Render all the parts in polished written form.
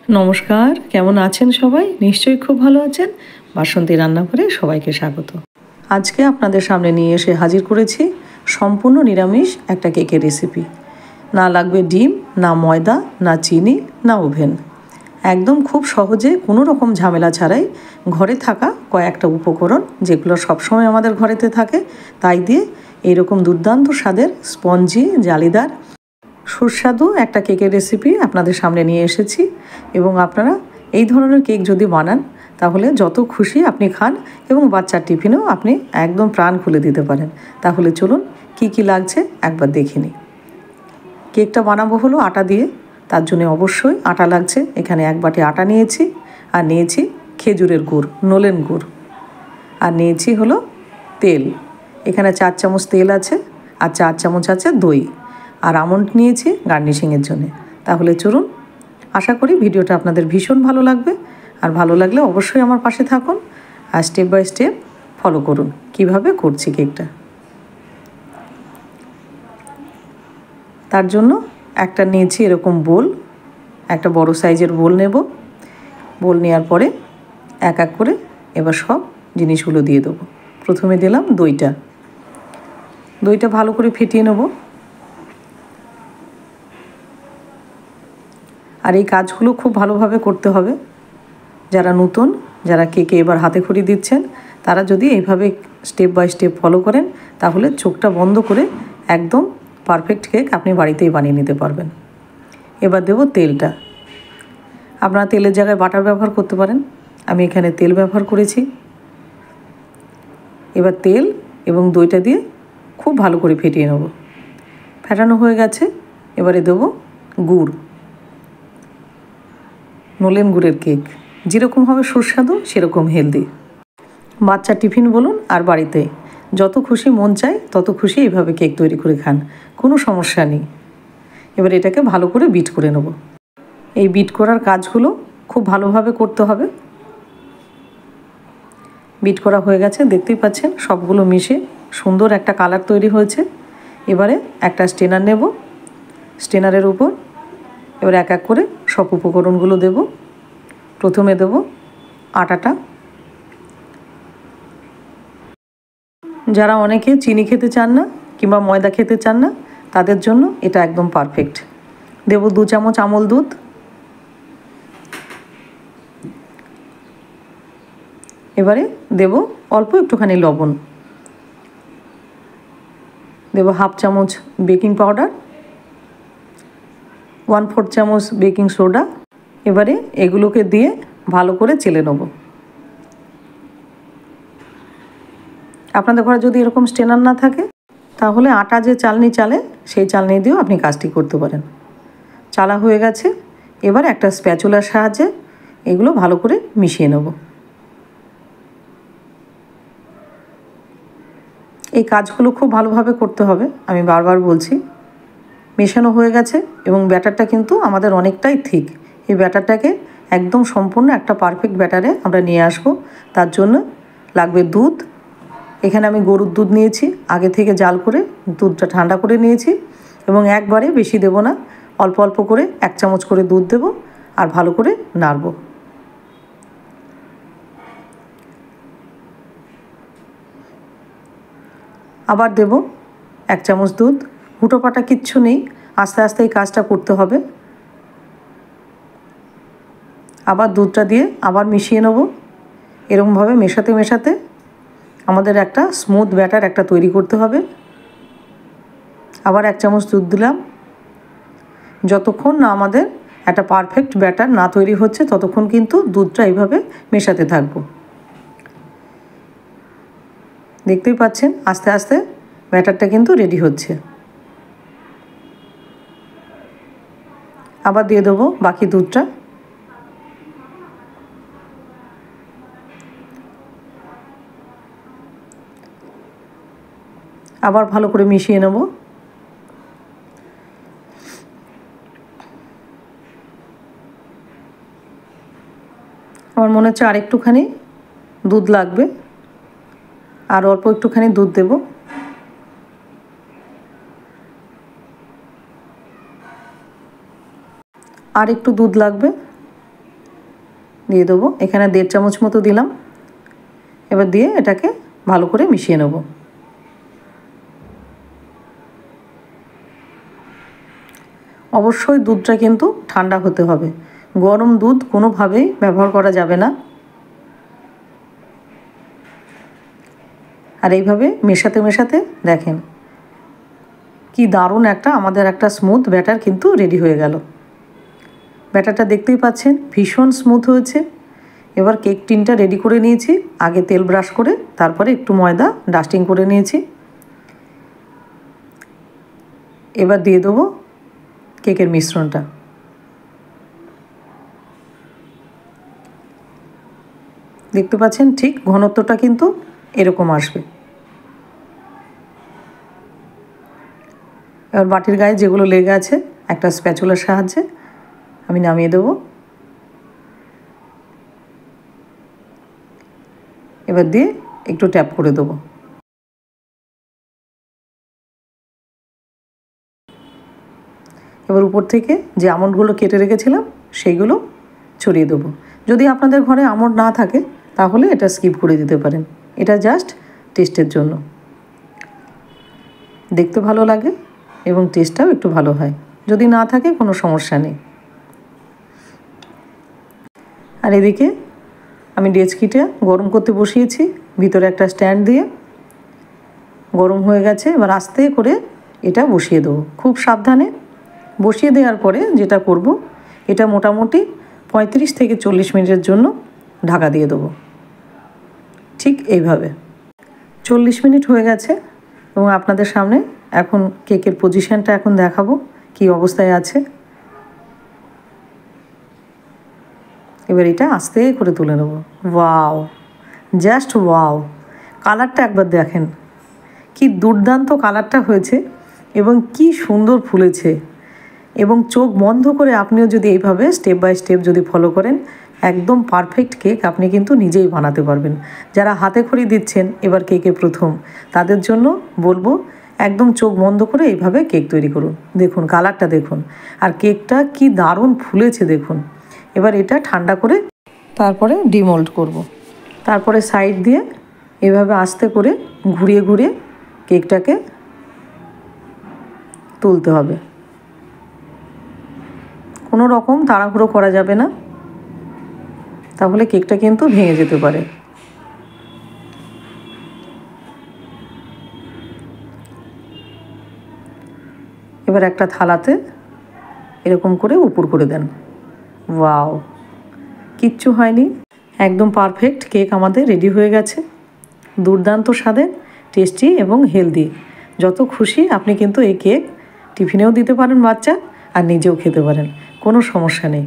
নমস্কার, কেমন আছেন সবাই? নিশ্চয়ই খুব ভালো আছেন। বাসন্তী রান্নাঘরে সবাইকে স্বাগত। আজকে আপনাদের সামনে নিয়ে এসে হাজির করেছি সম্পূর্ণ নিরামিষ একটা কেকের রেসিপি। না লাগবে ডিম, না ময়দা, না চিনি, না ওভেন। একদম খুব সহজে কোনো রকম ঝামেলা ছাড়াই ঘরে থাকা কয়েকটা উপকরণ, যেগুলো সবসময় আমাদের ঘরেতে থাকে, তাই দিয়ে এইরকম দুর্দান্ত স্বাদের স্পঞ্জি জালিদার সুস্বাদু একটা কেকের রেসিপি আপনাদের সামনে নিয়ে এসেছি। এবং আপনারা এই ধরনের কেক যদি বানান তাহলে যত খুশি আপনি খান এবং বাচ্চার টিফিনেও আপনি একদম প্রাণ খুলে দিতে পারেন। তাহলে চলুন কি কি লাগছে একবার দেখে নিই। কেকটা বানাবো হলো আটা দিয়ে, তার জন্য অবশ্যই আটা লাগছে। এখানে 1 বাটি আটা নিয়েছি, আর নিয়েছি খেজুরের গুড়, নলেন গুড়, আর নিয়েছি হলো তেল। এখানে 4 চামচ তেল আছে, আর 4 চামচ আছে দই, আর আমন্ড নিয়েছি গার্নিশিংয়ের জন্য। তাহলে চলুন, আশা করি ভিডিওটা আপনাদের ভীষণ ভালো লাগবে। আর ভালো লাগলে অবশ্যই আমার পাশে থাকুন আর স্টেপ বাই স্টেপ ফলো করুন কিভাবে করছি কেকটা। তার জন্য একটা নিয়েছি এরকম বোল, একটা বড় সাইজের বোল নেব। বোল নেওয়ার পরে এক এক করে এবার সব জিনিসগুলো দিয়ে দেবো। প্রথমে দিলাম দইটা ভালো করে ফেটিয়ে নেব। আর এই কাজগুলো খুব ভালোভাবে করতে হবে। যারা নতুন, যারা কেকে এবার হাতে খড়ি দিচ্ছেন, তারা যদি এইভাবে স্টেপ বাই স্টেপ ফলো করেন তাহলে চোখটা বন্ধ করে একদম পারফেক্ট কেক আপনি বাড়িতেই বানিয়ে নিতে পারবেন। এবার দেব তেলটা। আপনারা তেলের জায়গায় বাটার ব্যবহার করতে পারেন, আমি এখানে তেল ব্যবহার করেছি। এবার তেল এবং দইটা দিয়ে খুব ভালো করে ফেটিয়ে নেব। ফেটানো হয়ে গেছে, এবারে দেব গুড়, নলেন গুড়ের কেক। যেরকম হবে সুস্বাদু সেরকম হেলদি। বাচ্চার টিফিন বলুন আর বাড়িতে যত খুশি মন চায় তত খুশি এইভাবে কেক তৈরি করে খান, কোনো সমস্যা নেই। এবার এটাকে ভালো করে বিট করে নেব। এই বিট করার কাজগুলো খুব ভালোভাবে করতে হবে। বিট করা হয়ে গেছে, দেখতেই পাচ্ছেন সবগুলো মিশে সুন্দর একটা কালার তৈরি হয়েছে। এবারে একটা স্টেনার নেব, স্টেনারের উপর এবার এক এক করে সব উপকরণগুলো দেব। প্রথমে দেব আটাটা। যারা অনেকে চিনি খেতে চান না কিংবা ময়দা খেতে চান না, তাদের জন্য এটা একদম পারফেক্ট। দেব 2 চামচ আমল দুধ, এবারে দেব অল্প একটুখানি লবণ, দেব 1/2 চামচ বেকিং পাউডার, 1/4 চামচ বেকিং সোডা। এবারে এগুলোকে দিয়ে ভালো করে চেলে নেব। আপনাদের ঘরে যদি এরকম স্টেনার না থাকে তাহলে আটা যে চালনি চালে সেই চালনি দিয়েও আপনি কাজটি করতে পারেন। চালা হয়ে গেছে, এবার একটা স্প্যাচুলার সাহায্যে এগুলো ভালো করে মিশিয়ে নেব। এই কাজগুলো খুব ভালোভাবে করতে হবে, আমি বারবার বলছি। মেশানো হয়ে গেছে এবং ব্যাটারটা কিন্তু আমাদের অনেকটাই থিক। এই ব্যাটারটাকে একদম সম্পূর্ণ একটা পারফেক্ট ব্যাটারে আমরা নিয়ে আসব। তার জন্য লাগবে দুধ। এখানে আমি গরুর দুধ নিয়েছি, আগে থেকে জাল করে দুধটা ঠান্ডা করে নিয়েছি। এবং একবারে বেশি দেব না, অল্প অল্প করে 1 চামচ করে দুধ দেব আর ভালো করে নাড়ব। আবার দেব 1 চামচ দুধ। হুটোপাটা কিচ্ছু নেই, আস্তে আস্তে এই কাজটা করতে হবে। আবার দুধটা দিয়ে আবার মিশিয়ে নেব। এরকমভাবে মেশাতে মেশাতে আমাদের একটা স্মুথ ব্যাটার একটা তৈরি করতে হবে। আবার 1 চামচ দুধ দিলাম। যতক্ষণ না আমাদের একটা পারফেক্ট ব্যাটার না তৈরি হচ্ছে ততক্ষণ কিন্তু দুধটা এইভাবে মেশাতে থাকবো। দেখতেই পাচ্ছেন আস্তে আস্তে ব্যাটারটা কিন্তু রেডি হচ্ছে। আবার দিয়ে দেবো বাকি দুধটা। আবার ভালো করে মিশিয়ে নেব। আমার মনে হচ্ছে আর একটুখানি দুধ লাগবে, আর অল্প একটুখানি দুধ দেব। আর একটু দুধ লাগবে। দিয়ে দেবো, এখানে 1.5 চামচ মতো দিলাম। এবার দিয়ে এটাকে ভালো করে মিশিয়ে নেব। অবশ্যই দুধটা কিন্তু ঠান্ডা হতে হবে, গরম দুধ কোনোভাবেই ব্যবহার করা যাবে না। আর এইভাবে মেশাতে মেশাতে দেখেন কি দারুণ আমাদের একটা স্মুথ ব্যাটার কিন্তু রেডি হয়ে গেল। ব্যাটারটা দেখতেই পাচ্ছেন ভীষণ স্মুথ হয়েছে। এবার কেক টিনটা রেডি করে নিয়েছি, আগে তেল ব্রাশ করে তারপরে একটু ময়দা ডাস্টিং করে নিয়েছি। এবার দিয়ে দেবো কেকের মিশ্রণটা। দেখতে পাচ্ছেন ঠিক ঘনত্বটা কিন্তু এরকম আসবে। এবার বাটির গায়ে যেগুলো লেগে আছে একটা স্প্যাচুলার সাহায্যে আমি নামিয়ে দেবো। এবার দিয়ে একটু ট্যাপ করে দেবো। এবার উপর থেকে যে আমন্ডগুলো কেটে রেখেছিলাম সেইগুলো ছড়িয়ে দেবো। যদি আপনাদের ঘরে আমন্ড না থাকে তাহলে এটা স্কিপ করে দিতে পারেন, এটা জাস্ট টেস্টের জন্য। দেখতে ভালো লাগে এবং টেস্টটাও একটু ভালো হয়, যদি না থাকে কোনো সমস্যা নেই। আর এদিকে আমি ডেচকিটা গরম করতে বসিয়েছি, ভিতরে একটা স্ট্যান্ড দিয়ে। গরম হয়ে গেছে, এবার আস্তে করে এটা বসিয়ে দেবো, খুব সাবধানে। বসিয়ে দেওয়ার পরে যেটা করব, এটা মোটামুটি 35 থেকে 40 মিনিটের জন্য ঢাকা দিয়ে দেবো। ঠিক এইভাবে 40 মিনিট হয়ে গেছে এবং আপনাদের সামনে এখন কেকের পজিশনটা এখন দেখাবো কি অবস্থায় আছে। এবার এটা আস্তে করে তুলে নেব। ওয়াও, জাস্ট ওয়াও, কালারটা একবার দেখেন কি দুর্দান্ত কালারটা হয়েছে এবং কি সুন্দর ফুলেছে। এবং চোখ বন্ধ করে আপনিও যদি এইভাবে স্টেপ বাই স্টেপ যদি ফলো করেন, একদম পারফেক্ট কেক আপনি কিন্তু নিজেই বানাতে পারবেন। যারা হাতে খড়ি দিচ্ছেন এবার কেকে প্রথম, তাদের জন্য বলবো একদম চোখ বন্ধ করে এইভাবে কেক তৈরি করুন। দেখুন কালারটা দেখুন, আর কেকটা কি দারুণ ফুলেছে দেখুন। এবার এটা ঠান্ডা করে তারপরে ডিমোল্ড করব। তারপরে সাইড দিয়ে এভাবে আস্তে করে ঘুরিয়ে ঘুরিয়ে কেকটাকে তুলতে হবে। কোনো রকম তাড়াহুড়ো করা যাবে না, তাহলে কেকটা কিন্তু ভেঙে যেতে পারে। এবার একটা থালাতে এরকম করে উপর করে দেন। ওয়াও, কিচ্ছু হয়নি, একদম পারফেক্ট কেক আমাদের রেডি হয়ে গেছে। দুর্দান্ত স্বাদের, টেস্টি এবং হেলদি। যত খুশি আপনি কিন্তু এই কেক টিফিনেও দিতে পারেন বাচ্চা, আর নিজেও খেতে পারেন, কোনো সমস্যা নেই।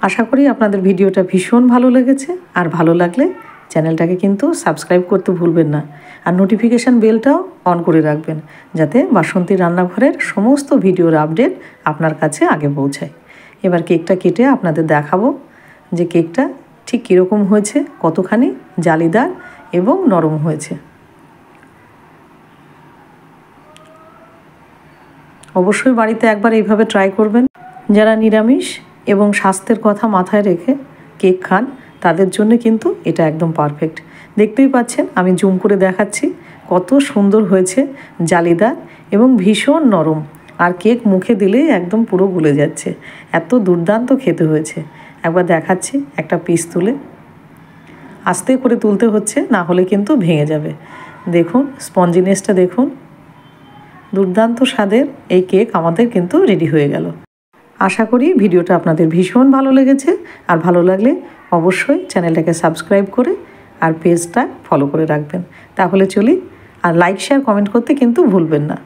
আশা করি আপনাদের ভিডিওটা ভীষণ ভালো লেগেছে, আর ভালো লাগলে চ্যানেলটাকে কিন্তু সাবস্ক্রাইব করতে ভুলবেন না, আর নোটিফিকেশান বেলটাও অন করে রাখবেন, যাতে বাসন্তী রান্নাঘরের সমস্ত ভিডিওর আপডেট আপনার কাছে আগে পৌঁছায়। এবার কেকটা কেটে আপনাদের দেখাবো যে কেকটা ঠিক কীরকম হয়েছে, কতখানি জালিদার এবং নরম হয়েছে। অবশ্যই বাড়িতে একবার এইভাবে ট্রাই করবেন। যারা নিরামিষ এবং স্বাস্থ্যের কথা মাথায় রেখে কেক খান, তাদের জন্য কিন্তু এটা একদম পারফেক্ট। দেখতেই পাচ্ছেন আমি জুম করে দেখাচ্ছি কত সুন্দর হয়েছে, জালিদার এবং ভীষণ নরম। আর কেক মুখে দিলেই একদম পুরো গলে যাচ্ছে, এত দুর্দান্ত খেতে হয়েছে। একবার দেখাচ্ছি একটা পিস তুলে, আস্তে করে তুলতে হচ্ছে, না হলে কিন্তু ভেঙে যাবে। দেখুন স্পঞ্জিনেসটা দেখুন, দুর্দান্ত স্বাদের এই কেক আমাদের কিন্তু রেডি হয়ে গেল। আশা করি ভিডিওটা আপনাদের ভীষণ ভালো লেগেছে, আর ভালো লাগলে অবশ্যই চ্যানেলটাকে সাবস্ক্রাইব করে আর পেজটা ফলো করে রাখবেন। তাহলে চলি, আর লাইক শেয়ার কমেন্ট করতে কিন্তু ভুলবেন না।